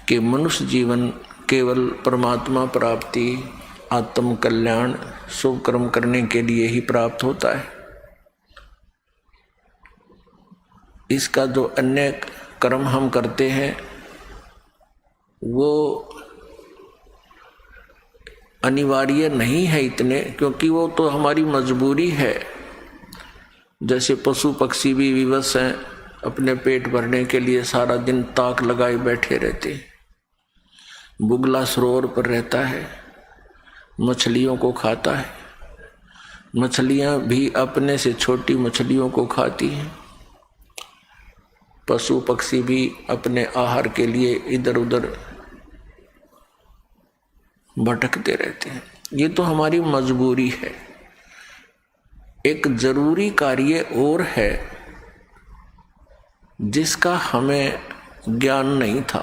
कि मनुष्य जीवन केवल परमात्मा प्राप्ति, आत्म कल्याण, शुभ कर्म करने के लिए ही प्राप्त होता है। इसका जो अन्य कर्म हम करते हैं वो अनिवार्य नहीं है इतने, क्योंकि वो तो हमारी मजबूरी है। जैसे पशु पक्षी भी विवश हैं, अपने पेट भरने के लिए सारा दिन ताक लगाए बैठे रहते हैं। बुगला सरोवर पर रहता है, मछलियों को खाता है, मछलियां भी अपने से छोटी मछलियों को खाती हैं। पशु पक्षी भी अपने आहार के लिए इधर उधर भटकते रहते हैं। ये तो हमारी मजबूरी है। एक जरूरी कार्य और है जिसका हमें ज्ञान नहीं था,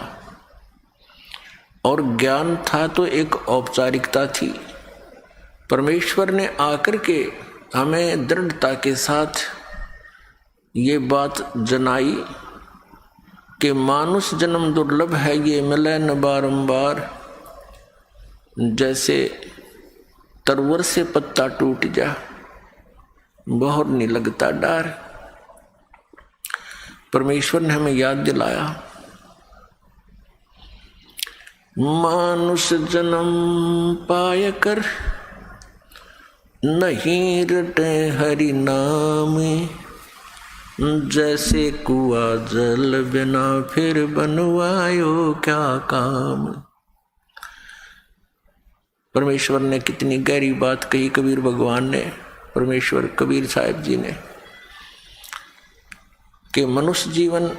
और ज्ञान था तो एक औपचारिकता थी। परमेश्वर ने आकर के हमें दृढ़ता के साथ ये बात जनाई कि मानुष जन्म दुर्लभ है, ये मिले न बारंबार। जैसे तरवर से पत्ता टूट जा, बहुर नहीं लगता डार। परमेश्वर ने हमें याद दिलाया, मानुष जन्म पाय कर नहीं रटे हरि नाम। जैसे कुआ जल बिना फिर बनवायो क्या काम। परमेश्वर ने कितनी गहरी बात कही कबीर भगवान ने, परमेश्वर कबीर साहिब जी ने, कि मनुष्य जीवन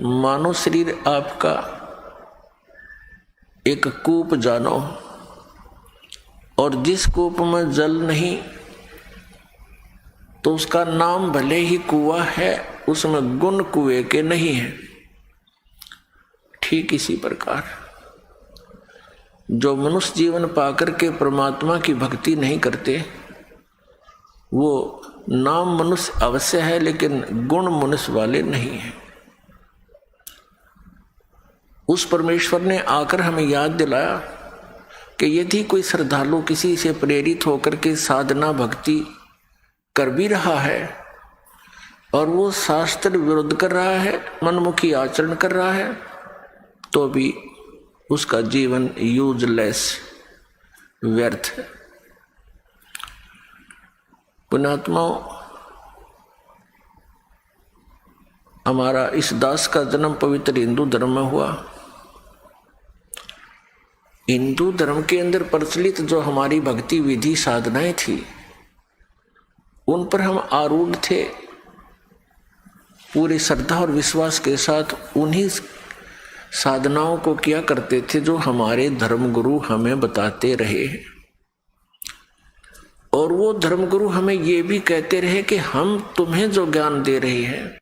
मानव शरीर आपका एक कूप जानो, और जिस कूप में जल नहीं तो उसका नाम भले ही कुआं है, उसमें गुण कुएं के नहीं है। ठीक इसी प्रकार जो मनुष्य जीवन पाकर के परमात्मा की भक्ति नहीं करते, वो नाम मनुष्य अवश्य है लेकिन गुण मनुष्य वाले नहीं है। उस परमेश्वर ने आकर हमें याद दिलाया कि यदि कोई श्रद्धालु किसी से प्रेरित होकर के साधना भक्ति कर भी रहा है और वो शास्त्र विरुद्ध कर रहा है, मनमुखी आचरण कर रहा है, तो भी उसका जीवन यूजलेस, व्यर्थ है। पुण्यात्माओं, हमारा इस दास का जन्म पवित्र हिंदू धर्म में हुआ। हिंदू धर्म के अंदर प्रचलित जो हमारी भक्ति विधि साधनाएं थी, उन पर हम आरूढ़ थे। पूरी श्रद्धा और विश्वास के साथ उन्हीं साधनाओं को किया करते थे जो हमारे धर्मगुरु हमें बताते रहे। और वो धर्मगुरु हमें ये भी कहते रहे कि हम तुम्हें जो ज्ञान दे रहे हैं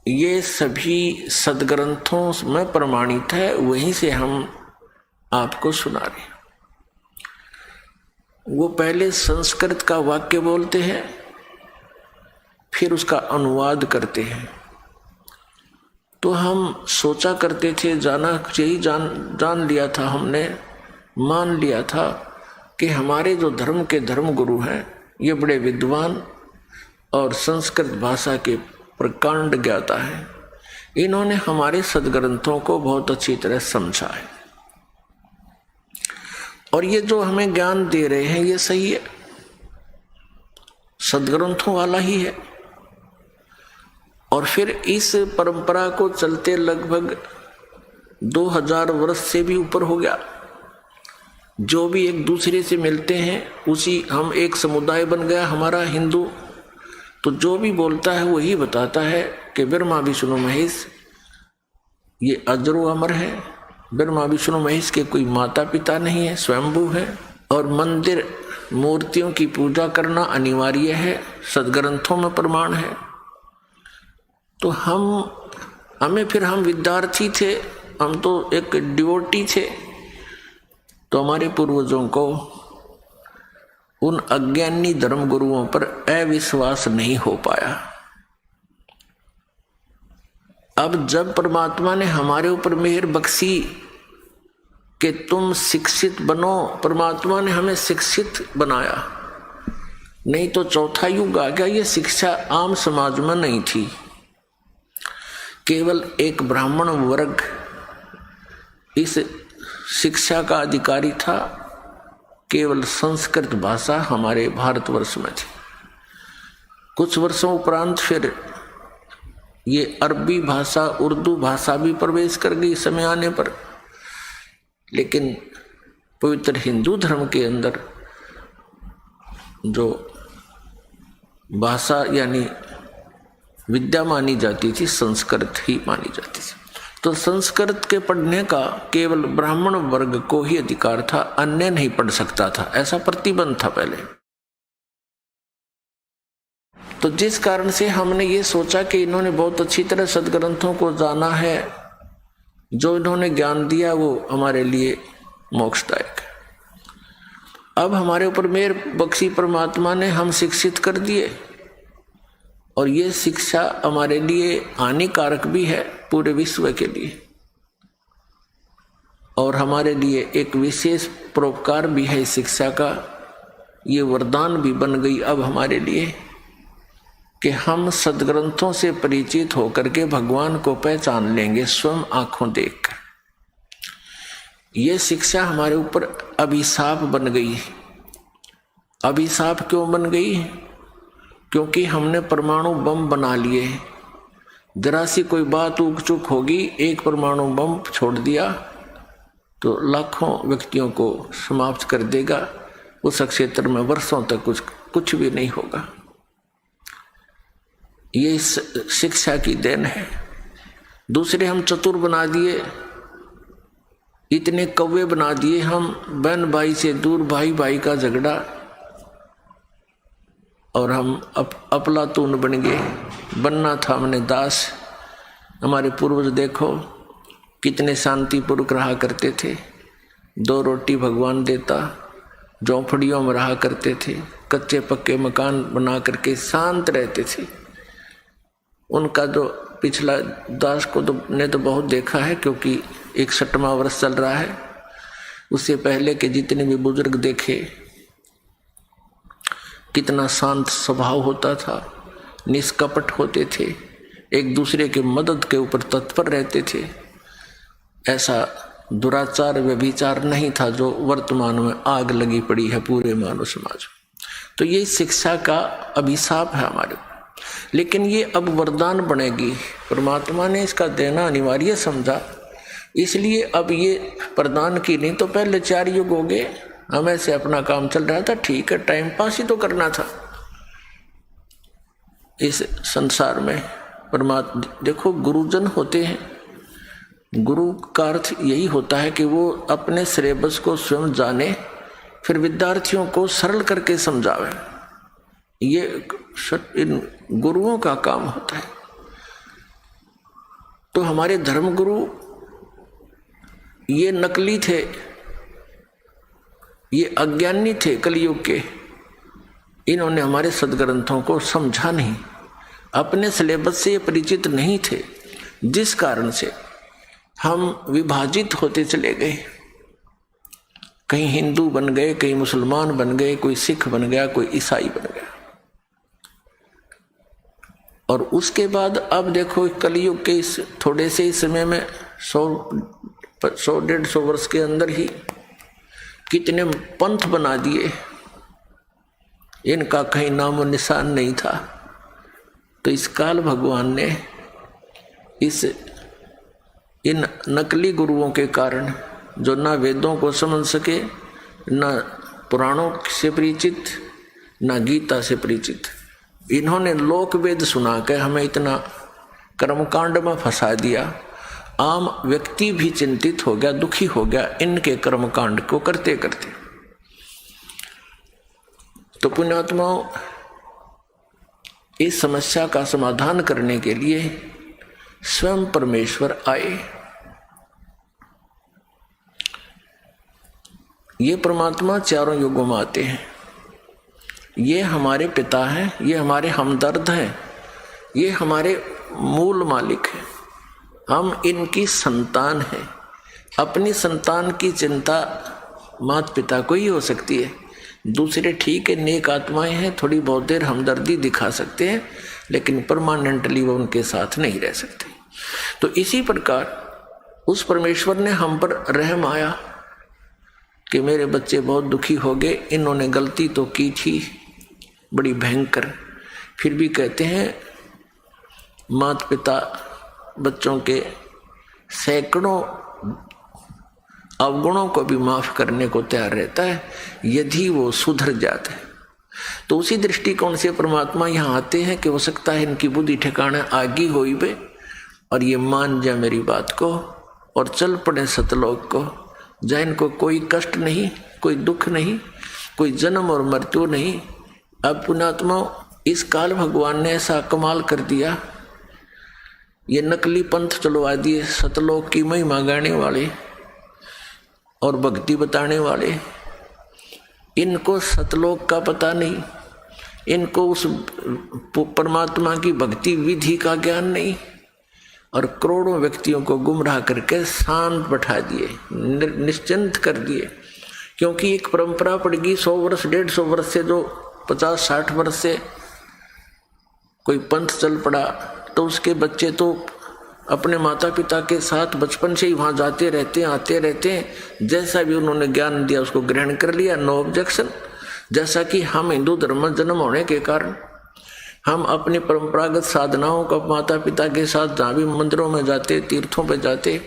ये सभी सदग्रंथों में प्रमाणित है, वहीं से हम आपको सुना रहे हैं। वो पहले संस्कृत का वाक्य बोलते हैं, फिर उसका अनुवाद करते हैं। तो हम सोचा करते थे, जान लिया था हमने, मान लिया था कि हमारे जो धर्म के धर्म गुरु हैं ये बड़े विद्वान और संस्कृत भाषा के प्रकांड ज्ञाता है। इन्होंने हमारे सदग्रंथों को बहुत अच्छी तरह समझा है और ये जो हमें ज्ञान दे रहे हैं ये सही है, सदग्रंथों वाला ही है। और फिर इस परंपरा को चलते लगभग 2000 वर्ष से भी ऊपर हो गया। जो भी एक दूसरे से मिलते हैं उसी, हम एक समुदाय बन गया हमारा हिंदू। तो जो भी बोलता है वही बताता है कि ब्रह्मा विष्णु महेश ये अजरो अमर है। ब्रह्मा विष्णु महेश के कोई माता पिता नहीं है, स्वयंभू है। और मंदिर मूर्तियों की पूजा करना अनिवार्य है, सदग्रंथों में प्रमाण है। तो हम विद्यार्थी थे, हम तो एक डिवोटी थे। तो हमारे पूर्वजों को उन अज्ञानी धर्म गुरुओं पर अविश्वास नहीं हो पाया। अब जब परमात्मा ने हमारे ऊपर मेहर बख्शी कि तुम शिक्षित बनो, परमात्मा ने हमें शिक्षित बनाया, नहीं तो चौथा युग आ गया। ये शिक्षा आम समाज में नहीं थी, केवल एक ब्राह्मण वर्ग इस शिक्षा का अधिकारी था। केवल संस्कृत भाषा हमारे भारतवर्ष में थी। कुछ वर्षों उपरांत फिर ये अरबी भाषा, उर्दू भाषा भी प्रवेश कर गई समय आने पर। लेकिन पवित्र हिंदू धर्म के अंदर जो भाषा यानी विद्या मानी जाती थी, संस्कृत ही मानी जाती थी। तो संस्कृत के पढ़ने का केवल ब्राह्मण वर्ग को ही अधिकार था, अन्य नहीं पढ़ सकता था, ऐसा प्रतिबंध था पहले। तो जिस कारण से हमने ये सोचा कि इन्होंने बहुत अच्छी तरह सदग्रंथों को जाना है, जो इन्होंने ज्ञान दिया वो हमारे लिए मोक्षदायक है। अब हमारे ऊपर मेहर बख्शी परमात्मा ने, हम शिक्षित कर दिए और ये शिक्षा हमारे लिए हानिकारक भी है पूरे विश्व के लिए, और हमारे लिए एक विशेष परोपकार भी है इस शिक्षा का। ये वरदान भी बन गई अब हमारे लिए कि हम सदग्रंथों से परिचित होकर के भगवान को पहचान लेंगे स्वयं आंखों देखकर। ये शिक्षा हमारे ऊपर अभिशाप बन गई। अभिशाप क्यों बन गई? क्योंकि हमने परमाणु बम बना लिए। जरा सी कोई बात ऊक चूक होगी, एक परमाणु बम छोड़ दिया तो लाखों व्यक्तियों को समाप्त कर देगा। उस क्षेत्र में वर्षों तक कुछ भी नहीं होगा। ये शिक्षा की देन है। दूसरे हम चतुर बना दिए, इतने कौवे बना दिए हम, बहन भाई से दूर, भाई भाई का झगड़ा, और हम अफलातून बन गए। बनना था हमने दास। हमारे पूर्वज देखो कितने शांतिपूर्वक रहा करते थे। 2 रोटी भगवान देता, झोंपड़ियों में रहा करते थे, कच्चे पक्के मकान बना करके शांत रहते थे। उनका जो पिछला दास को ने तो बहुत देखा है, क्योंकि 61वां वर्ष चल रहा है। उससे पहले के जितने भी बुजुर्ग देखे, कितना शांत स्वभाव होता था, निष्कपट होते थे, एक दूसरे के मदद के ऊपर तत्पर रहते थे। ऐसा दुराचार व्यभिचार नहीं था जो वर्तमान में आग लगी पड़ी है पूरे मानव समाज में। तो ये शिक्षा का अभिशाप है हमारे। लेकिन ये अब वरदान बनेगी। परमात्मा ने इसका देना अनिवार्य समझा, इसलिए अब ये प्रदान की। नहीं तो पहले 4 युग हो गए, हमें से अपना काम चल रहा था, ठीक है, टाइम पास ही तो करना था इस संसार में। परमात्मा देखो, गुरुजन होते हैं। गुरु का अर्थ यही होता है कि वो अपने सिलेबस को स्वयं जाने, फिर विद्यार्थियों को सरल करके समझावे। ये इन गुरुओं का काम होता है। तो हमारे धर्म गुरु ये नकली थे, ये अज्ञानी थे कलयुग के। इन्होंने हमारे सदग्रंथों को समझा नहीं, अपने सिलेबस से ये परिचित नहीं थे, जिस कारण से हम विभाजित होते चले गए। कहीं हिंदू बन गए, कहीं मुसलमान बन गए, कोई सिख बन गया, कोई ईसाई बन गया। और उसके बाद अब देखो कलयुग के इस थोड़े से ही समय में 100-150 वर्ष के अंदर ही कितने पंथ बना दिए, इनका कहीं नामो निशान नहीं था। तो इस काल भगवान ने इन नकली गुरुओं के कारण, जो ना वेदों को समझ सके, ना पुराणों से परिचित, ना गीता से परिचित, इन्होंने लोक वेद सुना के हमें इतना कर्मकांड में फंसा दिया। आम व्यक्ति भी चिंतित हो गया, दुखी हो गया इनके कर्मकांड को करते करते। तो पुण्यात्माओं, इस समस्या का समाधान करने के लिए स्वयं परमेश्वर आए। ये परमात्मा चारों युगों में आते हैं। ये हमारे पिता हैं, ये हमारे हमदर्द हैं, ये हमारे मूल मालिक हैं। हम इनकी संतान हैं। अपनी संतान की चिंता माता पिता को ही हो सकती है। दूसरे ठीक है, नेक आत्माएं हैं, थोड़ी बहुत देर हमदर्दी दिखा सकते हैं, लेकिन परमानेंटली वो उनके साथ नहीं रह सकते। तो इसी प्रकार उस परमेश्वर ने हम पर रहम आया कि मेरे बच्चे बहुत दुखी हो गए, इन्होंने गलती तो की थी बड़ी भयंकर, फिर भी कहते हैं माता पिता बच्चों के सैकड़ों अवगुणों को भी माफ करने को तैयार रहता है यदि वो सुधर जाते हैं। तो उसी दृष्टिकोण से परमात्मा यहाँ आते हैं कि हो सकता है इनकी बुद्धि ठिकाना आगी होई बे और ये मान जाए मेरी बात को और चल पड़े सतलोक को, जहाँ इनको कोई कष्ट नहीं, कोई दुख नहीं, कोई जन्म और मृत्यु नहीं। अब पुण्यात्मा इस काल भगवान ने ऐसा कमाल कर दिया, ये नकली पंथ चलवा दिए, सतलोक की महिमा गाने वाले और भक्ति बताने वाले। इनको सतलोक का पता नहीं, इनको उस परमात्मा की भक्ति विधि का ज्ञान नहीं, और करोड़ों व्यक्तियों को गुमराह करके शांत बैठा दिए, निश्चिंत कर दिए। क्योंकि एक परंपरा पड़ गई 100 वर्ष 150 वर्ष से, जो 50-60 वर्ष से कोई पंथ चल पड़ा, तो उसके बच्चे तो अपने माता पिता के साथ बचपन से ही वहाँ जाते रहते हैं, आते रहते हैं, जैसा भी उन्होंने ज्ञान दिया उसको ग्रहण कर लिया, नो ऑब्जेक्शन। जैसा कि हम हिंदू धर्म में जन्म होने के कारण हम अपनी परंपरागत साधनाओं को माता पिता के साथ जहाँ भी मंदिरों में जाते, तीर्थों पे जाते,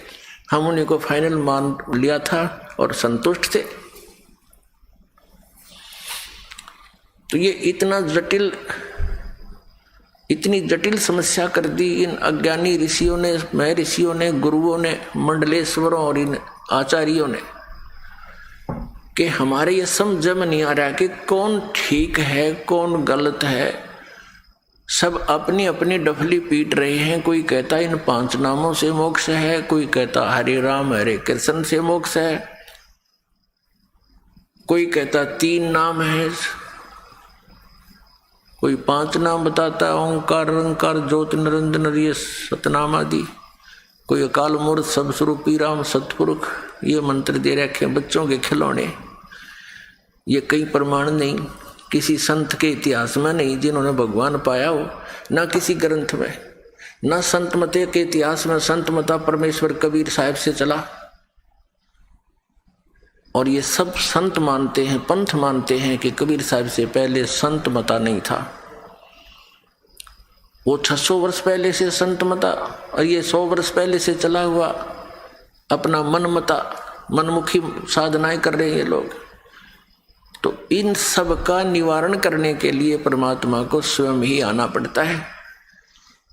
हम उन्हीं को फाइनल मान लिया था और संतुष्ट थे। तो ये इतनी जटिल समस्या कर दी इन अज्ञानी ऋषियों ने, मह ऋषियों ने, गुरुओं ने, मंडलेश्वरों और इन आचार्यों ने, कि हमारे ये समझ में नहीं आ रहा कि कौन ठीक है कौन गलत है। सब अपनी अपनी डफली पीट रहे हैं। कोई कहता इन 5 नामों से मोक्ष है, कोई कहता हरे राम हरे कृष्ण से मोक्ष है, कोई कहता 3 नाम है, कोई 5 नाम बताता है, ओंकार रंकार ज्योति निरंजन ये सतनाम आदि, कोई अकाल मूर्त सब स्वरूपी राम सतपुरुष ये मंत्र दे रखे बच्चों के खिलौने। ये कई प्रमाण नहीं, किसी संत के इतिहास में नहीं जिन्होंने भगवान पाया हो, ना किसी ग्रंथ में, ना संत मते के इतिहास में संत मता परमेश्वर कबीर साहब से चला। और ये सब संत मानते हैं, पंथ मानते हैं कि कबीर साहब से पहले संत मता नहीं था। वो 600 वर्ष पहले से संत मता, और ये 100 वर्ष पहले से चला हुआ अपना मन मता, मनमुखी साधनाएं कर रहे हैं ये लोग। तो इन सब का निवारण करने के लिए परमात्मा को स्वयं ही आना पड़ता है।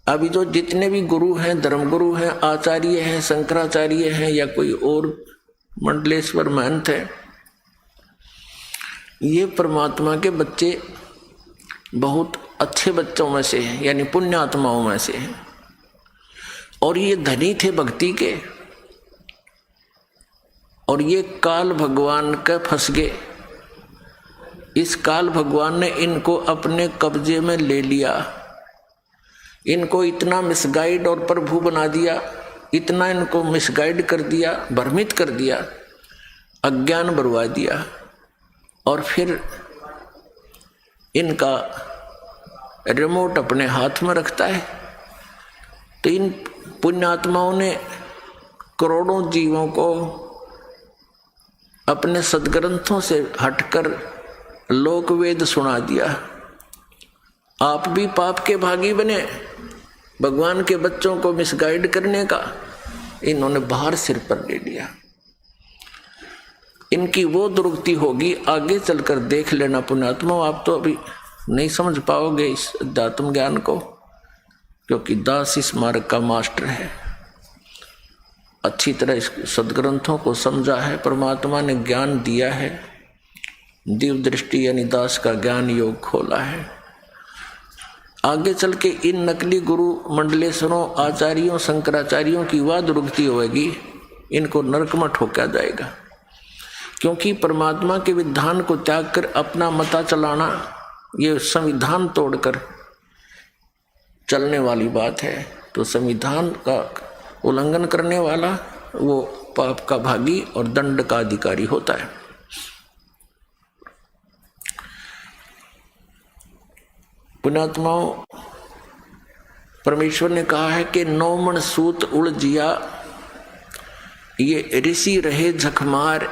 अभी जो जितने भी गुरु हैं, धर्मगुरु हैं, आचार्य हैं, शंकराचार्य हैं या कोई और मंडलेश्वर महंत है, ये परमात्मा के बच्चे बहुत अच्छे बच्चों में से हैं, यानी पुण्य आत्माओं में से हैं। और ये धनी थे भक्ति के, और ये काल भगवान के फंस गए। इस काल भगवान ने इनको अपने कब्जे में ले लिया, इनको इतना मिसगाइड और प्रभु बना दिया, इतना इनको मिसगाइड कर दिया, भ्रमित कर दिया, अज्ञान बरवा दिया, और फिर इनका रिमोट अपने हाथ में रखता है। तो इन पुण्यात्माओं ने करोड़ों जीवों को अपने सदग्रंथों से हटकर लोकवेद सुना दिया। आप भी पाप के भागी बने, भगवान के बच्चों को मिसगाइड करने का इन्होंने भार सिर पर ले लिया। इनकी वो दुर्गति होगी, आगे चलकर देख लेना पुण्यात्मा। आप तो अभी नहीं समझ पाओगे इस अध्यात्म ज्ञान को, क्योंकि दास इस मार्ग का मास्टर है, अच्छी तरह इस सदग्रंथों को समझा है, परमात्मा ने ज्ञान दिया है, दिव्य दृष्टि यानी दास का ज्ञान योग खोला है। आगे चल के इन नकली गुरु मंडलेश्वरों, आचार्यों, शंकराचार्यों की वह दुर्गति होगी, इनको नरक में ठोका जाएगा। क्योंकि परमात्मा के विधान को त्याग कर अपना मता चलाना, ये संविधान तोड़कर चलने वाली बात है। तो संविधान का उल्लंघन करने वाला वो पाप का भागी और दंड का अधिकारी होता है। पुण्यात्माओं, परमेश्वर ने कहा है कि 9 मन सूत उलझिया, ये ऋषि रहे झकमार,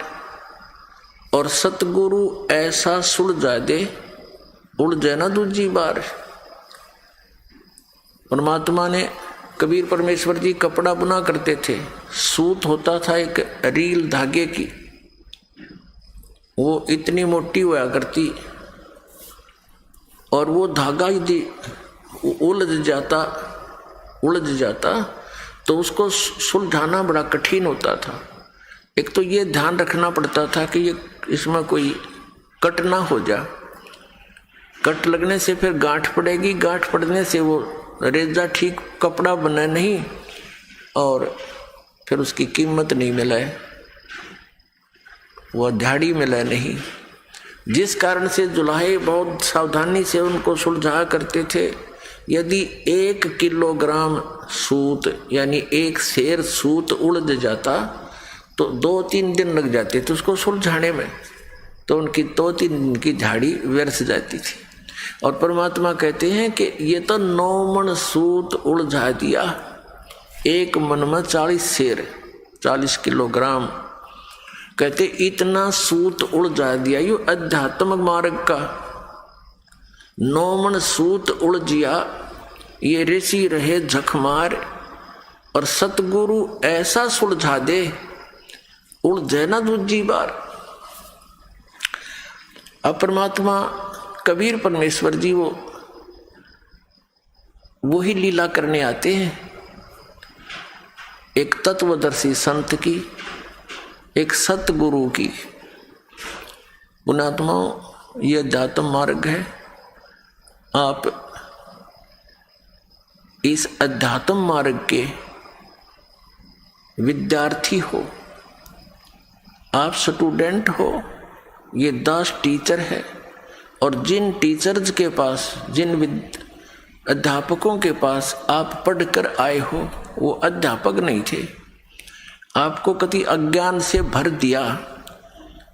और सतगुरु ऐसा सुलझा दे, उलझे ना दूजी बार। परमात्मा ने, कबीर परमेश्वर जी कपड़ा बुना करते थे, सूत होता था एक रील धागे की, वो इतनी मोटी हुआ करती, और वो धागा यदि उलझ जाता तो उसको सुलझाना बड़ा कठिन होता था। एक तो ये ध्यान रखना पड़ता था कि ये इसमें कोई कट ना हो जा, कट लगने से फिर गांठ पड़ेगी, गांठ पड़ने से वो रेजा ठीक कपड़ा बने नहीं, और फिर उसकी कीमत नहीं मिले, वह दिहाड़ी मिले नहीं। जिस कारण से जुलाहे बहुत सावधानी से उनको सुलझा करते थे। यदि 1 किलोग्राम सूत यानी 1 सेर सूत उलझ जाता तो 2-3 दिन लग जाते थे उसको सुलझाने में, तो उनकी 2-3 दिन की झाड़ी व्यर्थ जाती थी। और परमात्मा कहते हैं कि ये तो 9 मन सूत उलझा दिया, 1 मन में 40 सेर, 40 किलोग्राम। कहते इतना सूत उलझा दिया, यो अध्यात्म मार्ग का 9 मन सूत उलझिया, ये ऋषि रहे झकमार, और सतगुरु ऐसा सुलझा दे, उलझे ना दूजी बार। अब परमात्मा कबीर परमेश्वर जी वो ही लीला करने आते हैं, एक तत्वदर्शी संत की, एक सतगुरु की। पुण्यात्माओं, यह अध्यात्म मार्ग है। आप इस अध्यात्म मार्ग के विद्यार्थी हो, आप स्टूडेंट हो, ये दास टीचर है। और जिन टीचर्स के पास, जिन अध्यापकों के पास आप पढ़कर आए हो, वो अध्यापक नहीं थे, आपको कति अज्ञान से भर दिया।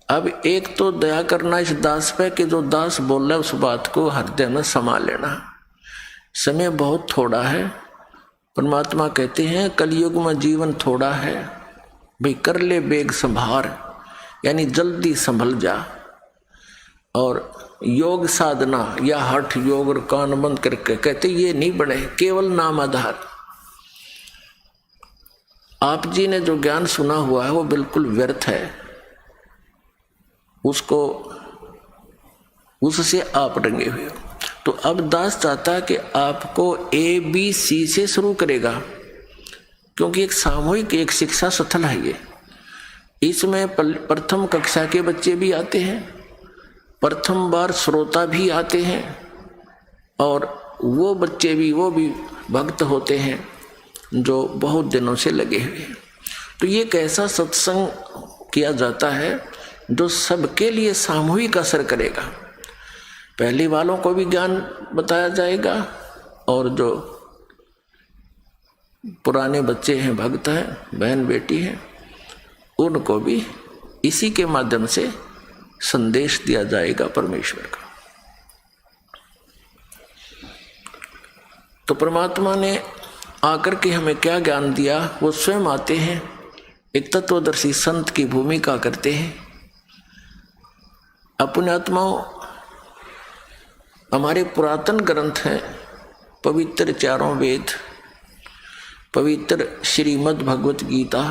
अब एक तो दया करना इस दास पे कि जो दास बोल रहा है उस बात को हृदय में समा लेना। समय बहुत थोड़ा है। परमात्मा कहते हैं कलयुग में जीवन थोड़ा है, भाई कर ले बेग संभार, यानी जल्दी संभल जा। और योग साधना या हठ योग और कान बंद करके कहते ये नहीं बने, केवल नाम आधार। आप जी ने जो ज्ञान सुना हुआ है वो बिल्कुल व्यर्थ है, उससे आप रंगे हुए हो। तो अब दास चाहता है कि आपको ABC से शुरू करेगा, क्योंकि एक सामूहिक एक शिक्षा स्थल है ये। इसमें प्रथम कक्षा के बच्चे भी आते हैं, प्रथम बार श्रोता भी आते हैं, और वो बच्चे भी, वो भी भक्त होते हैं जो बहुत दिनों से लगे हुए हैं। तो ये एक ऐसा सत्संग किया जाता है जो सबके लिए सामूहिक असर करेगा। पहले वालों को भी ज्ञान बताया जाएगा, और जो पुराने बच्चे हैं, भक्त हैं, बहन बेटी हैं, उनको भी इसी के माध्यम से संदेश दिया जाएगा परमेश्वर का। तो परमात्मा ने आकर के हमें क्या ज्ञान दिया, वो स्वयं आते हैं, एक तत्वदर्शी संत की भूमिका करते हैं। अपने आत्माओं, हमारे पुरातन ग्रंथ हैं, पवित्र 4 वेद, पवित्र श्रीमद् भगवत गीता,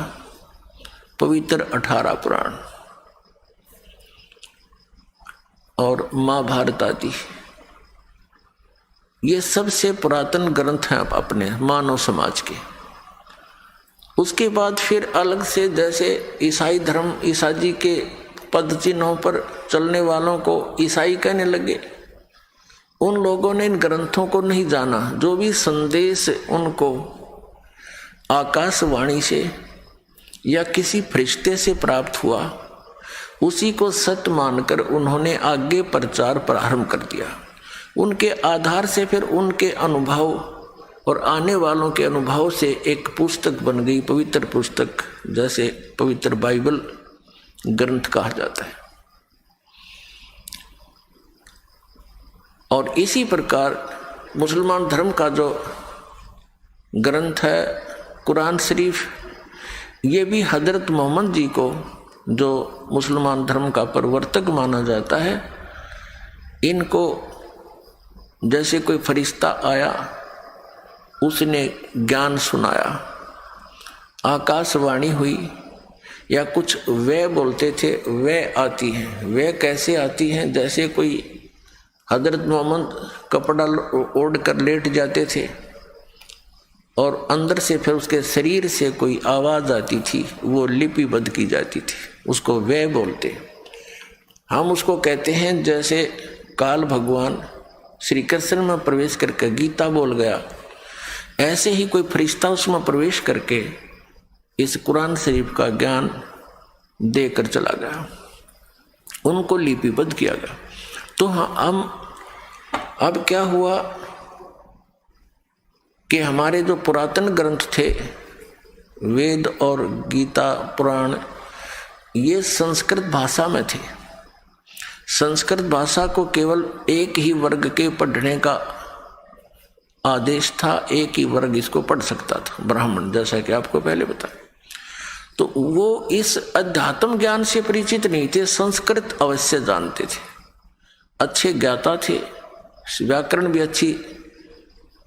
पवित्र 18 पुराण और महाभारत आदि। ये सबसे पुरातन ग्रंथ हैं अपने मानव समाज के। उसके बाद फिर अलग से, जैसे ईसाई धर्म, ईसाजी के पद चिन्हों पर चलने वालों को ईसाई कहने लगे। उन लोगों ने इन ग्रंथों को नहीं जाना। जो भी संदेश उनको आकाशवाणी से या किसी फरिश्ते से प्राप्त हुआ, उसी को सत्य मानकर उन्होंने आगे प्रचार प्रारंभ कर दिया। उनके आधार से फिर उनके अनुभव, और आने वालों के अनुभव से एक पुस्तक बन गई, पवित्र पुस्तक, जैसे पवित्र बाइबल ग्रंथ कहा जाता है। और इसी प्रकार मुसलमान धर्म का जो ग्रंथ है कुरान शरीफ, ये भी हजरत मोहम्मद जी को, जो मुसलमान धर्म का प्रवर्तक माना जाता है, इनको जैसे कोई फरिश्ता आया, उसने ज्ञान सुनाया, आकाशवाणी हुई, या कुछ वे बोलते थे, वे आती हैं। वे कैसे आती हैं? जैसे कोई हजरत मोहम्मद कपड़ा ओढ़ कर लेट जाते थे और अंदर से फिर उसके शरीर से कोई आवाज़ आती थी, वो लिपिबद्ध की जाती थी, उसको वे बोलते। हम उसको कहते हैं जैसे काल भगवान श्री कृष्ण में प्रवेश करके गीता बोल गया, ऐसे ही कोई फरिश्ता उसमें प्रवेश करके इस कुरान शरीफ का ज्ञान देकर चला गया, उनको लिपिबद्ध किया गया। तो हम अब क्या हुआ कि हमारे जो पुरातन ग्रंथ थे, वेद और गीता पुराण, ये संस्कृत भाषा में थे। संस्कृत भाषा को केवल एक ही वर्ग के पढ़ने का आदेश था, एक ही वर्ग इसको पढ़ सकता था, ब्राह्मण, जैसा कि आपको पहले बताया। तो वो इस अध्यात्म ज्ञान से परिचित नहीं थे, संस्कृत अवश्य जानते थे, अच्छे ज्ञाता थे, व्याकरण भी अच्छी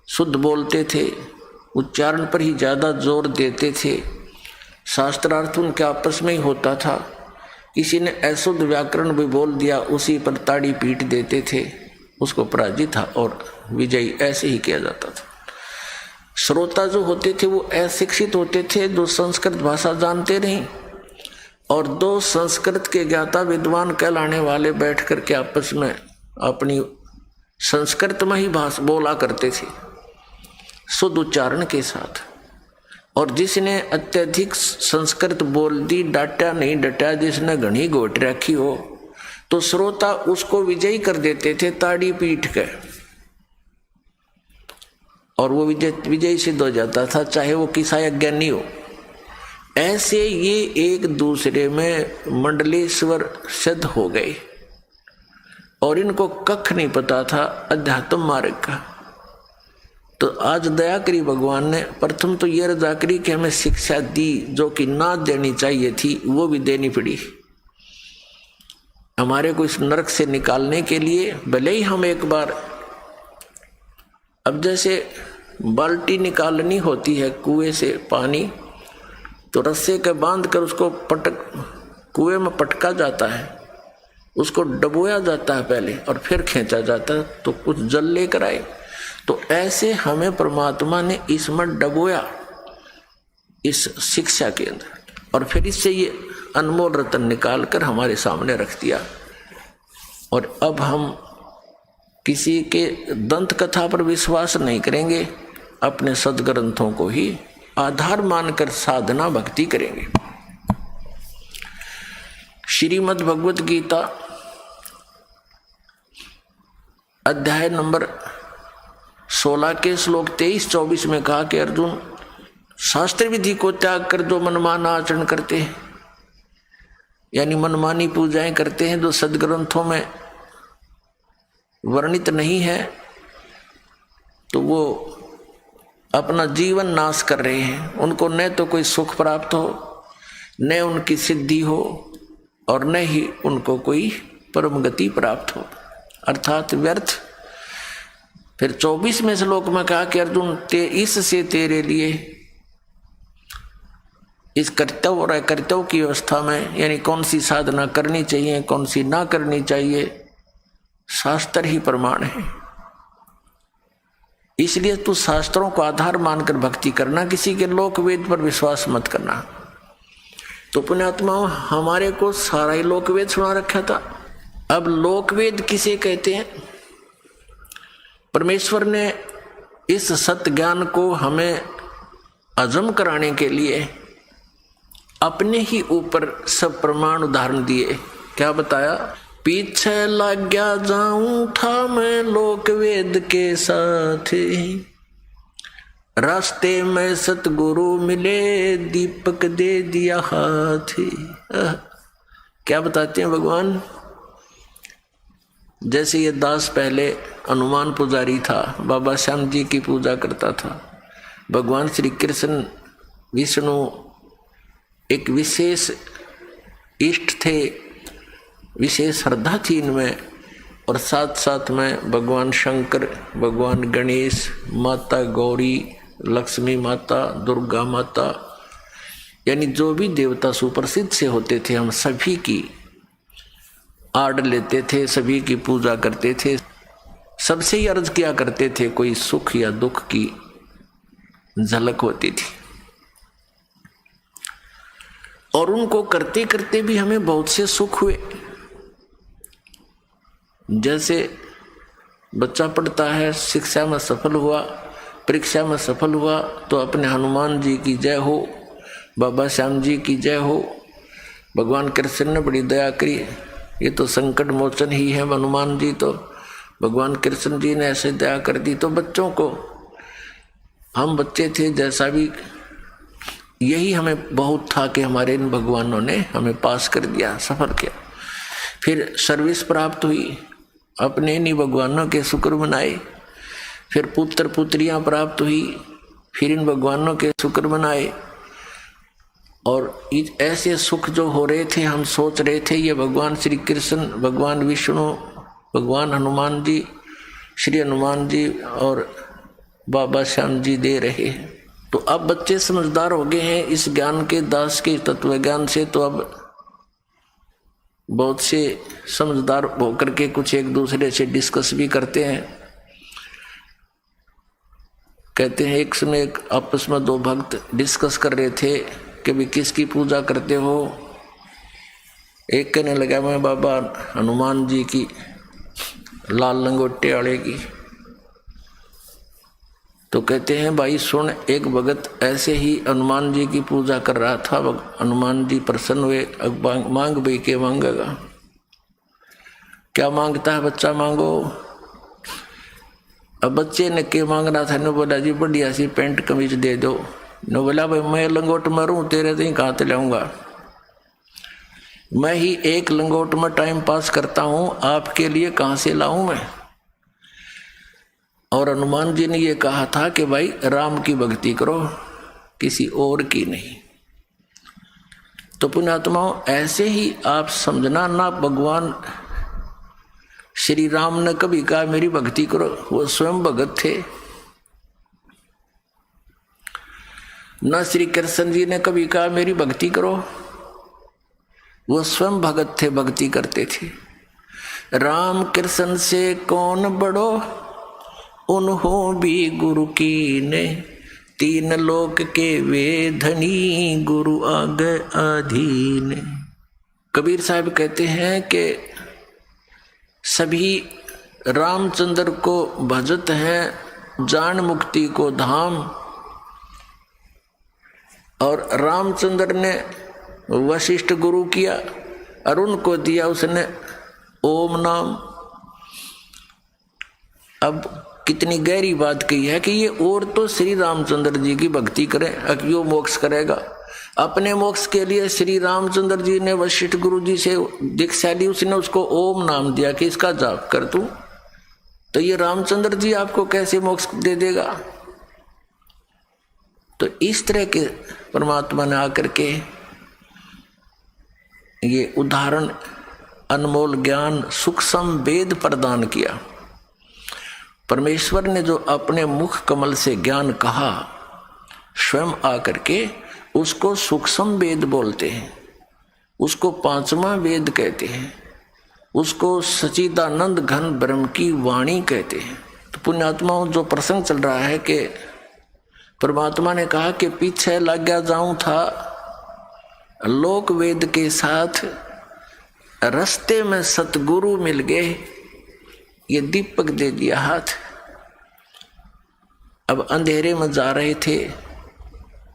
शुद्ध बोलते थे, उच्चारण पर ही ज़्यादा जोर देते थे, शास्त्रार्थ उनके आपस में ही होता था। किसी ने अशुद्ध व्याकरण भी बोल दिया, उसी पर ताड़ी पीट देते थे, उसको पराजित था और विजयी ऐसे ही किया जाता था। श्रोता जो होते थे वो अशिक्षित होते थे, जो संस्कृत भाषा जानते नहीं, और दो संस्कृत के ज्ञाता विद्वान कहलाने वाले बैठ करके आपस में अपनी संस्कृत में ही भाषा बोला करते थे, शुद्ध उच्चारण के साथ। और जिसने अत्यधिक संस्कृत बोल दी, डाटा नहीं डटा, जिसने घनी घोट रखी हो, तो श्रोता उसको विजयी कर देते थे ताड़ी पीट के, और वो विजयी सिद्ध हो जाता था, चाहे वो किसा अज्ञानी हो। ऐसे ये एक दूसरे में मंडलेश्वर सिद्ध हो गए, और इनको कख नहीं पता था अध्यात्म मार्ग का। तो आज दया करी भगवान ने, प्रथम तो ये रजा करी कि हमें शिक्षा दी, जो कि ना देनी चाहिए थी वो भी देनी पड़ी हमारे को इस नरक से निकालने के लिए। भले ही हम एक बार, अब जैसे बाल्टी निकालनी होती है कुएं से पानी, तो रस्से के बांध कर उसको कुएं में पटका जाता है, उसको डबोया जाता है पहले और फिर खींचा जाता है, तो कुछ जल लेकर आए। तो ऐसे हमें परमात्मा ने इसमें डबोया, इस शिक्षा के अंदर, और फिर इससे ये अनमोल रतन निकाल कर हमारे सामने रख दिया। और अब हम किसी के दंत कथा पर विश्वास नहीं करेंगे, अपने सदग्रंथों को ही आधार मानकर साधना भक्ति करेंगे। श्रीमद् भगवत गीता अध्याय नंबर 16 के श्लोक 23-24 में कहा कि अर्जुन, शास्त्र विधि को त्याग कर जो मनमाना आचरण करते हैं, यानी मनमानी पूजाएं करते हैं, जो सदग्रंथों में वर्णित नहीं है, तो वो अपना जीवन नाश कर रहे हैं। उनको न तो कोई सुख प्राप्त हो, न उनकी सिद्धि हो, और न ही उनको कोई परम गति प्राप्त हो, अर्थात व्यर्थ। फिर 24वें श्लोक में कहा कि अर्जुन, इससे तेरे लिए इस कर्तव्य और अकर्तव्य की अवस्था में, यानी कौन सी साधना करनी चाहिए कौन सी ना करनी चाहिए, शास्त्र ही प्रमाण है। इसलिए तू शास्त्रों को आधार मानकर भक्ति करना, किसी के लोक वेद पर विश्वास मत करना। तो पुण्यात्माओं, हमारे को सारा ही लोक वेद सुना रखा था। अब लोक वेद किसे कहते हैं? परमेश्वर ने इस सत्य ज्ञान को हमें हजम कराने के लिए अपने ही ऊपर सब प्रमाण उदाहरण दिए। क्या बताया? पीछे लग गया जाऊं था मैं लोक वेद के साथ, रास्ते में सतगुरु मिले, दीपक दे दिया हाथ। क्या बताते हैं भगवान। जैसे ये दास पहले हनुमान पुजारी था, बाबा श्याम जी की पूजा करता था। भगवान श्री कृष्ण विष्णु एक विशेष इष्ट थे, विशेष श्रद्धा थी इनमें। और साथ साथ में भगवान शंकर, भगवान गणेश, माता गौरी, लक्ष्मी माता, दुर्गा माता, यानी जो भी देवता सुप्रसिद्ध से होते थे, हम सभी की आड़ लेते थे, सभी की पूजा करते थे, सबसे ही अर्ज किया करते थे कोई सुख या दुख की झलक होती थी। और उनको करते करते भी हमें बहुत से सुख हुए। जैसे बच्चा पढ़ता है, शिक्षा में सफल हुआ, परीक्षा में सफल हुआ, तो अपने हनुमान जी की जय हो, बाबा श्याम जी की जय हो, भगवान कृष्ण ने बड़ी दया करी, ये तो संकट मोचन ही है हनुमान जी, तो भगवान कृष्ण जी ने ऐसे दया कर दी। तो बच्चों को, हम बच्चे थे जैसा भी, यही हमें बहुत था कि हमारे इन भगवानों ने हमें पास कर दिया, सफल किया। फिर सर्विस प्राप्त हुई, अपने इन्हीं भगवानों के शुक्र मनाए। फिर पुत्र पुत्रियां प्राप्त हुई, फिर इन भगवानों के शुक्र मनाए। और ऐसे सुख जो हो रहे थे, हम सोच रहे थे ये भगवान श्री कृष्ण, भगवान विष्णु, भगवान हनुमान जी, श्री हनुमान जी और बाबा श्याम जी दे रहे हैं। तो अब बच्चे समझदार हो गए हैं इस ज्ञान के, दास के तत्व ज्ञान से। तो अब बहुत से समझदार होकर के कुछ एक दूसरे से डिस्कस भी करते हैं। कहते हैं एक समय एक आपस में दो भक्त डिस्कस कर रहे थे कि भी किसकी पूजा करते हो। एक कहने लगा मैं बाबा हनुमान जी की, लाल लंगोटे वाले की। तो कहते हैं भाई सुन, एक भगत ऐसे ही हनुमान जी की पूजा कर रहा था, हनुमान जी प्रसन्न हुए, अब मांग भाई के मांगेगा। क्या मांगता है बच्चा, मांगो। अब बच्चे ने के मांग रहा था, ने बोला जी बढ़िया सी पेंट कमीज दे दो। ने बोला भाई मैं लंगोट मारूं, तेरे से कहाँ से लाऊंगा, मैं ही एक लंगोट में टाइम पास करता हूं, आपके लिए कहां से लाऊं मैं। और हनुमान जी ने ये कहा था कि भाई राम की भक्ति करो, किसी और की नहीं। तो पुण्यात्माओं, ऐसे ही आप समझना ना, भगवान श्री राम ने कभी कहा मेरी भक्ति करो, वो स्वयं भगत थे। ना श्री कृष्ण जी ने कभी कहा मेरी भक्ति करो, वो स्वयं भगत थे, भक्ति करते थे। राम कृष्ण से कौन बड़ो, उन्हों भी गुरु की ने, तीन लोक के वे धनी, गुरु आगे अधीन। कबीर साहब कहते हैं कि सभी रामचंद्र को भजत हैं, जान मुक्ति को धाम। और रामचंद्र ने वशिष्ठ गुरु किया, अरुण को दिया उसने ओम नाम। अब कितनी गहरी बात कही है कि ये और तो श्री रामचंद्र जी की भक्ति करें, अकियो मोक्ष करेगा। अपने मोक्ष के लिए श्री रामचंद्र जी ने वशिष्ठ गुरु जी से दीक्षा ली, उसने उसको ओम नाम दिया कि इसका जाप कर तू, तो ये रामचंद्र जी आपको कैसे मोक्ष दे देगा। तो इस तरह के परमात्मा ने आकर के ये उदाहरण, अनमोल ज्ञान, सूक्ष्म वेद प्रदान किया। परमेश्वर ने जो अपने मुख कमल से ज्ञान कहा, स्वयं आकर के उसको सूक्ष्म वेद बोलते हैं, उसको पांचवा वेद कहते हैं, उसको सच्चिदानंद घन ब्रह्म की वाणी कहते हैं। तो पुण्यात्माओं, जो प्रसंग चल रहा है कि परमात्मा ने कहा कि पीछे लग गया जाऊं था लोक वेद के साथ, रास्ते में सतगुरु मिल गए, ये दीपक दे दिया हाथ। अब अंधेरे में जा रहे थे,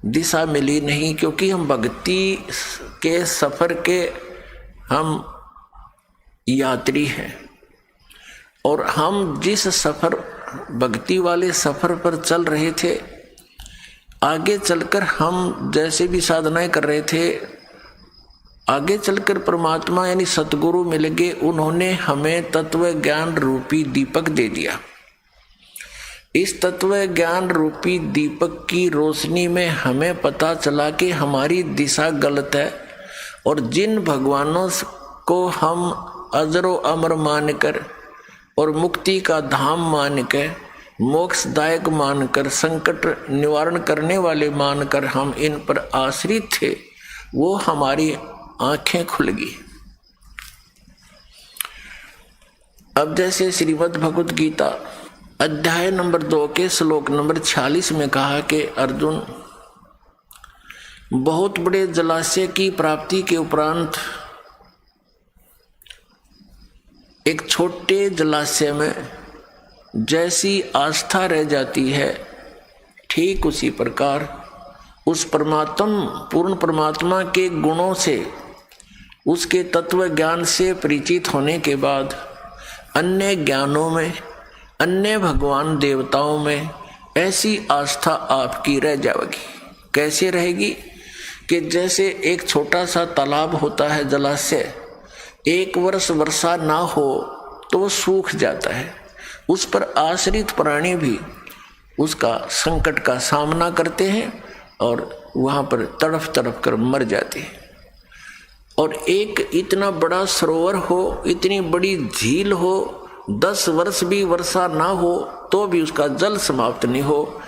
दिशा मिली नहीं, क्योंकि हम भक्ति के सफर के हम यात्री हैं। और हम जिस सफर, भक्ति वाले सफर पर चल रहे थे, आगे चलकर हम जैसे भी साधनाएं कर रहे थे, आगे चलकर परमात्मा यानी सतगुरु मिल गए। उन्होंने हमें तत्व ज्ञान रूपी दीपक दे दिया। इस तत्व ज्ञान रूपी दीपक की रोशनी में हमें पता चला कि हमारी दिशा गलत है, और जिन भगवानों को हम अजरो अमर मानकर और मुक्ति का धाम मानकर, मोक्षदायक मानकर, संकट निवारण करने वाले मानकर हम इन पर आश्रित थे, वो हमारी आंखें खुल गई। अब जैसे श्रीमद् भगवत गीता अध्याय नंबर 2 के श्लोक नंबर 46 में कहा कि अर्जुन, बहुत बड़े जलाशय की प्राप्ति के उपरांत एक छोटे जलाशय में जैसी आस्था रह जाती है, ठीक उसी प्रकार उस पूर्ण परमात्मा के गुणों से, उसके तत्व ज्ञान से परिचित होने के बाद अन्य ज्ञानों में, अन्य भगवान देवताओं में ऐसी आस्था आपकी रह जाएगी। कैसे रहेगी कि जैसे एक छोटा सा तालाब होता है, जलाशय, एक वर्ष वर्षा ना हो तो वो सूख जाता है। उस पर आश्रित प्राणी भी उसका संकट का सामना करते हैं और वहाँ पर तड़फ तड़फ कर मर जाते हैं। और एक इतना बड़ा सरोवर हो, इतनी बड़ी झील हो, 10 वर्ष भी वर्षा ना हो तो भी उसका जल समाप्त नहीं हो,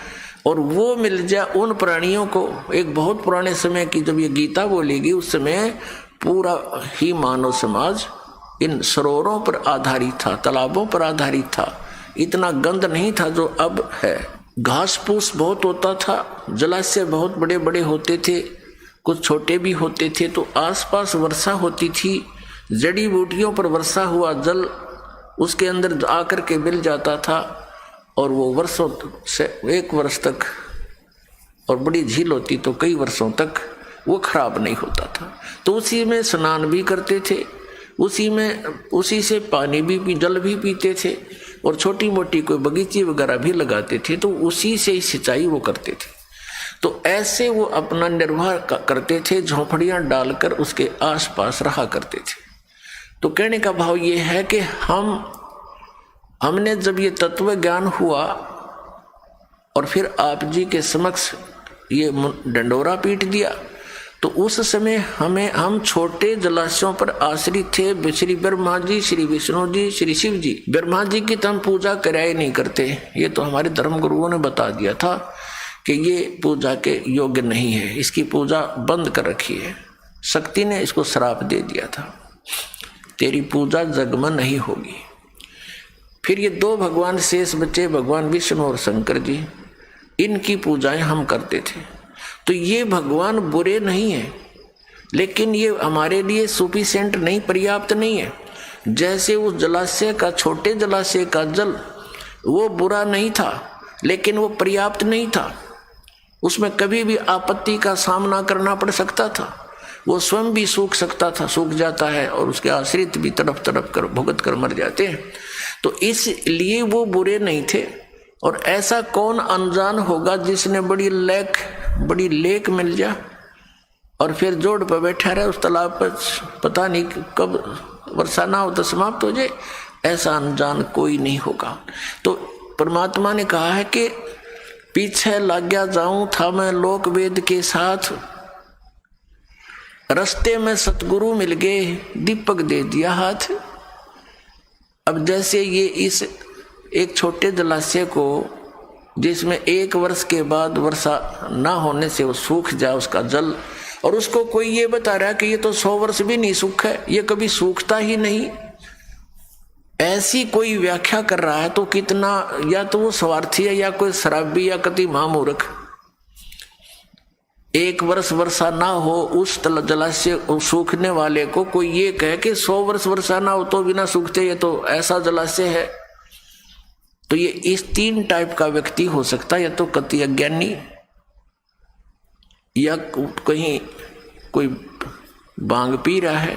और वो मिल जाए उन प्राणियों को। एक बहुत पुराने समय की जब ये गीता बोलेगी, उस समय पूरा ही मानव समाज इन सरोवरों पर आधारित था, तालाबों पर आधारित था। इतना गंद नहीं था जो अब है। घास फूस बहुत होता था, जलाशय बहुत बड़े बड़े होते थे, कुछ छोटे भी होते थे, तो आसपास वर्षा होती थी। जड़ी बूटियों पर वर्षा हुआ जल उसके अंदर आकर के मिल जाता था, और वो वर्षों से, 1 वर्ष तक, और बड़ी झील होती तो कई वर्षों तक वो खराब नहीं होता था। तो उसी में स्नान भी करते थे, उसी से पानी भी जल भी पीते थे, और छोटी मोटी कोई बगीचे वगैरह भी लगाते थे, तो उसी से ही सिंचाई वो करते थे। तो ऐसे वो अपना निर्वाह करते थे, झोंपड़ियां डालकर उसके आसपास रहा करते थे। तो कहने का भाव ये है कि हमने जब ये तत्व ज्ञान हुआ और फिर आप जी के समक्ष ये डंडोरा पीट दिया, तो उस समय हम छोटे जलाशयों पर आश्रित थे। श्री ब्रह्मा जी, श्री विष्णु जी, श्री शिव जी। ब्रह्मा जी की तो हम पूजा कराए नहीं करते, ये तो हमारे धर्म गुरुओं ने बता दिया था कि ये पूजा के योग्य नहीं है, इसकी पूजा बंद कर रखी है। शक्ति ने इसको श्राप दे दिया था, तेरी पूजा जग में नहीं होगी। फिर ये 2 भगवान शेष बचे, भगवान विष्णु और शंकर जी, इनकी पूजाएं हम करते थे। तो ये भगवान बुरे नहीं है, लेकिन ये हमारे लिए सफिशिएंट नहीं, पर्याप्त नहीं है। जैसे उस जलाशय का, छोटे जलाशय का जल वो बुरा नहीं था, लेकिन वो पर्याप्त नहीं था। उसमें कभी भी आपत्ति का सामना करना पड़ सकता था, वो स्वयं भी सूख सकता था, सूख जाता है, और उसके आश्रित भी तड़प तड़प कर भुगत कर मर जाते हैं। तो इसलिए वो बुरे नहीं थे। और ऐसा कौन अनजान होगा जिसने बड़ी लेक मिल जा और फिर जोड़ पर बैठा रहे उस तालाब पर, पता नहीं कब वर्षा ना हो तो समाप्त हो जाए। ऐसा अनजान कोई नहीं होगा। तो परमात्मा ने कहा है कि पीछे लग गया जाऊं था मैं लोक वेद के साथ, रास्ते में सतगुरु मिल गए, दीपक दे दिया हाथ। अब जैसे ये इस एक छोटे जलाशय को, जिसमें 1 वर्ष के बाद वर्षा ना होने से वो सूख जाए उसका जल, और उसको कोई ये बता रहा है कि ये तो 100 वर्ष भी नहीं सूखा है, ये कभी सूखता ही नहीं, ऐसी कोई व्याख्या कर रहा है, तो कितना, या तो वो स्वार्थी है, या कोई शराबी, या कति महामूर्ख। 1 वर्ष वर्षा ना हो उस जलाशय सूखने वाले को कोई ये कहे कि 100 वर्ष वर्षा ना हो तो बिना सूखते, ये तो ऐसा जलाशय है। तो ये इस 3 टाइप का व्यक्ति हो सकता है, या तो कति अज्ञानी, या कहीं कोई बांग पी रहा है,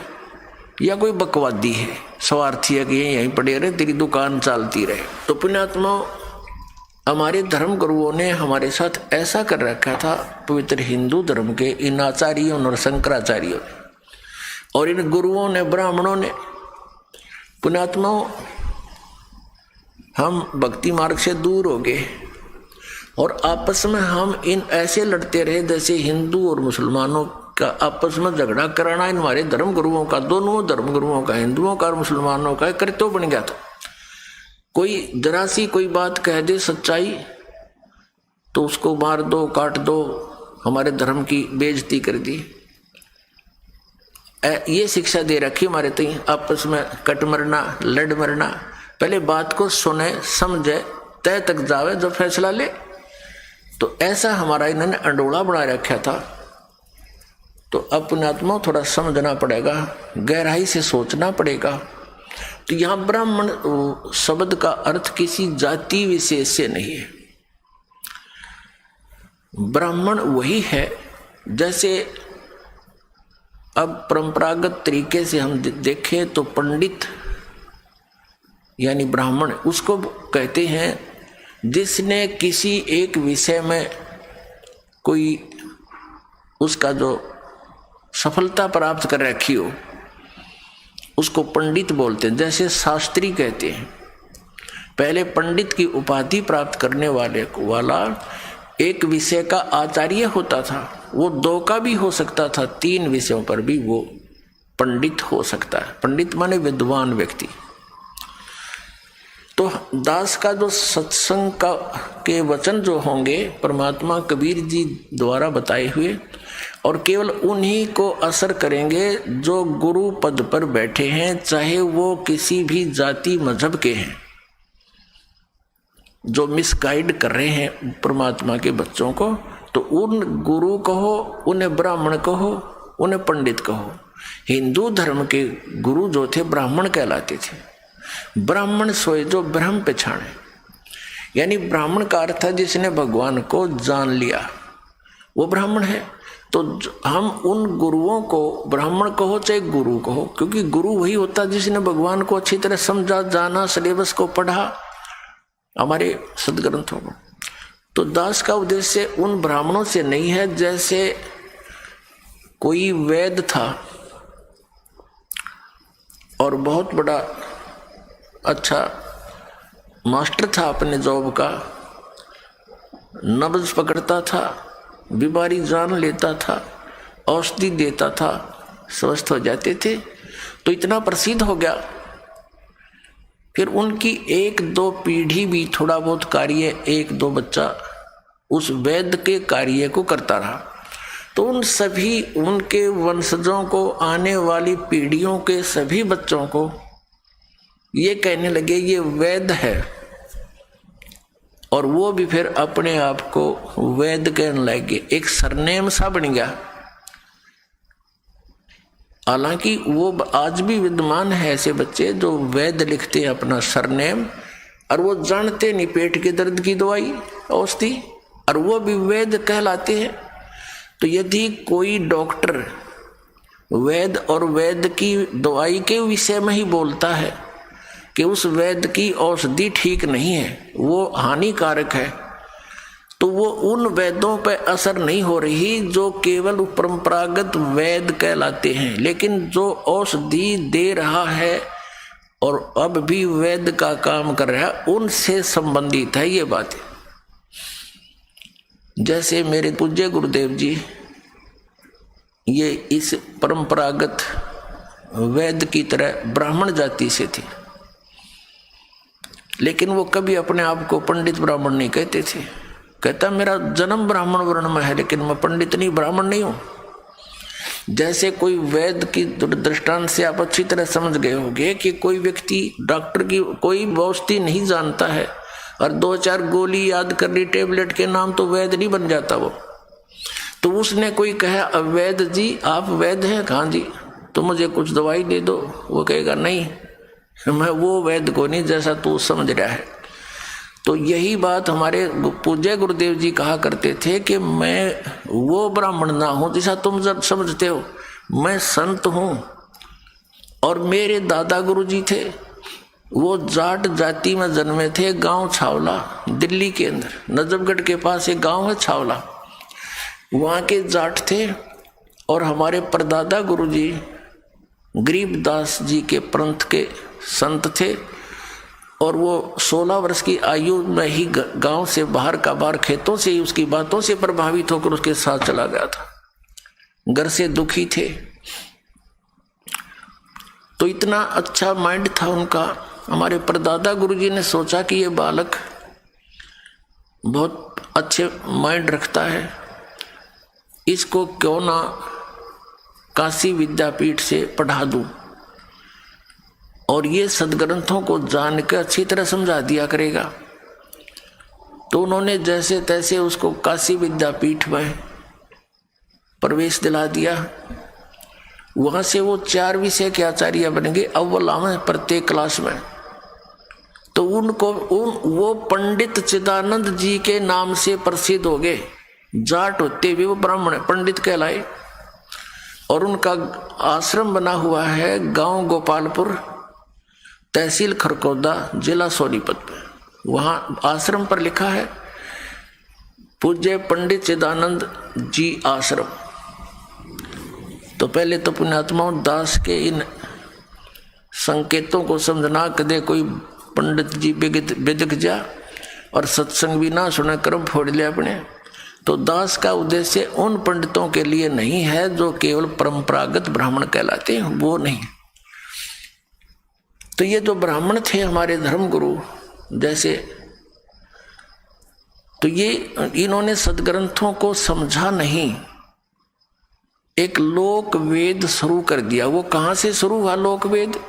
या कोई बकवादी है, स्वार्थी है कि यहीं पड़े रहे, तेरी दुकान चलती रहे। तो पुण्यात्मा, हमारे धर्म गुरुओं ने हमारे साथ ऐसा कर रखा था, पवित्र हिंदू धर्म के इन आचार्यों और शंकराचार्यों और इन गुरुओं ने, ब्राह्मणों ने, पुण्यात्माओं, हम भक्ति मार्ग से दूर हो गए और आपस में हम इन ऐसे लड़ते रहे जैसे हिंदू और मुसलमानों का आपस में झगड़ा कराना इन हमारे धर्म गुरुओं का, दोनों धर्म गुरुओं का, हिंदुओं का और मुसलमानों का कर्तव्य बन गया था। कोई जरा सी कोई बात कह दे सच्चाई तो उसको मार दो, काट दो, हमारे धर्म की बेइज्जती कर दी। ये शिक्षा दे रखी हमारे तई, आपस में कट मरना, लड़ मरना। पहले बात को सुने, समझे, तय तक जावे, जब फैसला ले। तो ऐसा हमारा इन्होंने अंडोला बना रखा था। तो अपने आत्मा थोड़ा समझना पड़ेगा, गहराई से सोचना पड़ेगा। तो यहां ब्राह्मण शब्द का अर्थ किसी जाति विशेष से नहीं है। ब्राह्मण वही है, जैसे अब परंपरागत तरीके से हम देखें तो पंडित यानी ब्राह्मण उसको कहते हैं जिसने किसी एक विषय में कोई उसका जो सफलता प्राप्त कर रखी हो, उसको पंडित बोलते हैं। जैसे शास्त्री कहते हैं, पहले पंडित की उपाधि प्राप्त करने वाला एक विषय का आचार्य होता था। वो 2 का भी हो सकता था, 3 विषयों पर भी वो पंडित हो सकता है। पंडित माने विद्वान व्यक्ति। तो दास का जो सत्संग का के वचन जो होंगे परमात्मा कबीर जी द्वारा बताए हुए, और केवल उन्हीं को असर करेंगे जो गुरु पद पर बैठे हैं, चाहे वो किसी भी जाति मजहब के हैं। जो मिसगाइड कर रहे हैं परमात्मा के बच्चों को, तो उन गुरु कहो, उन्हें ब्राह्मण कहो, उन्हें पंडित कहो। हिंदू धर्म के गुरु जो थे ब्राह्मण कहलाते थे। ब्राह्मण सोए जो ब्रह्म पहचाने, यानी ब्राह्मण का अर्थ है जिसने भगवान को जान लिया, वो ब्राह्मण है। तो हम उन गुरुओं को ब्राह्मण कहो चाहे गुरु कहो, क्योंकि गुरु वही होता है जिसने भगवान को अच्छी तरह समझा, जाना, सिलेबस को पढ़ा हमारे सदग्रंथों को। तो दास का उद्देश्य उन ब्राह्मणों से नहीं है। जैसे कोई वैद्य था और बहुत बड़ा अच्छा मास्टर था अपने जॉब का, नब्ज पकड़ता था, बीमारी जान लेता था, औषधि देता था, स्वस्थ हो जाते थे। तो इतना प्रसिद्ध हो गया, फिर उनकी 1-2 पीढ़ी भी थोड़ा बहुत कार्य, 1-2 बच्चा उस वैद्य के कार्य को करता रहा। तो उन सभी उनके वंशजों को, आने वाली पीढ़ियों के सभी बच्चों को ये कहने लगे ये वैद्य है, और वो भी फिर अपने आप को वैद्य कहने लगे। एक सरनेम सा बन गया। हालांकि वो आज भी विद्यमान है ऐसे बच्चे जो वैद्य लिखते हैं अपना सरनेम, और वो जानते नहीं पेट के दर्द की दवाई, औषधि, और वो भी वैद्य कहलाते हैं। तो यदि कोई डॉक्टर वैद्य और वैद्य की दवाई के विषय में ही बोलता है कि उस वैद्य की औषधि ठीक नहीं है, वो हानिकारक है, तो वो उन वैद्यों पर असर नहीं हो रही जो केवल परंपरागत वैद्य कहलाते हैं। लेकिन जो औषधि दे रहा है और अब भी वैद्य का काम कर रहा है, उनसे संबंधित है ये बात। जैसे मेरे पूज्य गुरुदेव जी ये इस परंपरागत वैद्य की तरह ब्राह्मण जाति से थे, लेकिन वो कभी अपने आप को पंडित ब्राह्मण नहीं कहते थे। कहता मेरा जन्म ब्राह्मण वर्ण में है, लेकिन मैं पंडित नहीं, ब्राह्मण नहीं हूं। जैसे कोई वैद्य की दृष्टांत से आप अच्छी तरह समझ गए होंगे कि कोई व्यक्ति डॉक्टर की कोई औषधि नहीं जानता है और 2-4 गोली याद कर ली टेबलेट के नाम, तो वैद्य नहीं बन जाता वो। तो उसने कोई कहा वैद्य जी आप वैद्य हैं? हाँ जी। तो मुझे कुछ दवाई दे दो। वो कहेगा नहीं, मैं वो वैद्य को नहीं जैसा तू समझ रहा है। तो यही बात हमारे पूज्य गुरुदेव जी कहा करते थे कि मैं वो ब्राह्मण ना हूं जैसा तुम जब समझते हो, मैं संत हूं। और मेरे दादा गुरु जी थे, वो जाट जाति में जन्मे थे। गांव छावला, दिल्ली के अंदर नजफगढ़ के पास एक गांव है छावला, वहां के जाट थे। और हमारे परदादा गुरुजी गरीबदास जी के पंथ के संत थे। और वो 16 वर्ष की आयु में ही गांव से बाहर का बाहर खेतों से ही उसकी बातों से प्रभावित होकर उसके साथ चला गया था। घर से दुखी थे। तो इतना अच्छा माइंड था उनका। हमारे परदादा गुरुजी ने सोचा कि ये बालक बहुत अच्छे माइंड रखता है, इसको क्यों ना काशी विद्यापीठ से पढ़ा दूं और ये सदग्रंथों को जान कर अच्छी तरह समझा दिया करेगा। तो उन्होंने जैसे तैसे उसको काशी विद्यापीठ में प्रवेश दिला दिया। वहां से वो 4 विषय के आचार्य बन गए, अव्वल आवे प्रत्येक क्लास में। तो वो पंडित चिदानंद जी के नाम से प्रसिद्ध हो गए। जाट होते हुए वो ब्राह्मण पंडित कहलाए। और उनका आश्रम बना हुआ है गांव गोपालपुर, तहसील खरकौदा, जिला सोनीपत में। वहां आश्रम पर लिखा है पूज्य पंडित चिदानंद जी आश्रम। तो पहले तो पुण्यात्माओं दास के इन संकेतों को समझना, कदे कोई पंडित जी बिदक जा और सत्संग भी ना सुना कर्म फोड़ लिया अपने। तो दास का उद्देश्य उन पंडितों के लिए नहीं है जो केवल परंपरागत ब्राह्मण कहलाते हैं, वो नहीं। तो ये जो ब्राह्मण थे हमारे धर्मगुरु जैसे, तो ये इन्होंने सदग्रंथों को समझा नहीं, एक लोक वेद शुरू कर दिया। वो कहां से शुरू हुआ लोक वेद?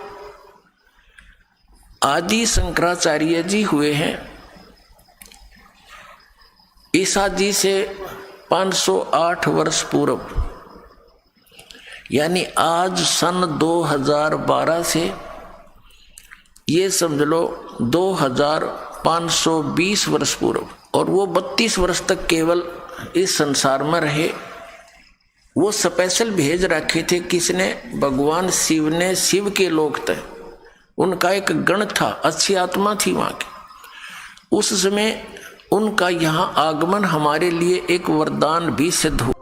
आदि शंकराचार्य जी हुए हैं ईसा जी से 508 वर्ष पूर्व, यानी आज सन 2012 से ये समझ लो 2520 वर्ष पूर्व। और वो 32 वर्ष तक केवल इस संसार में रहे। वो स्पेशल भेज रखे थे किसने? भगवान शिव ने। शिव के लोक थे, उनका एक गण था, अच्छी आत्मा थी वहां की। उस समय उनका यहाँ आगमन हमारे लिए एक वरदान भी सिद्ध हुआ।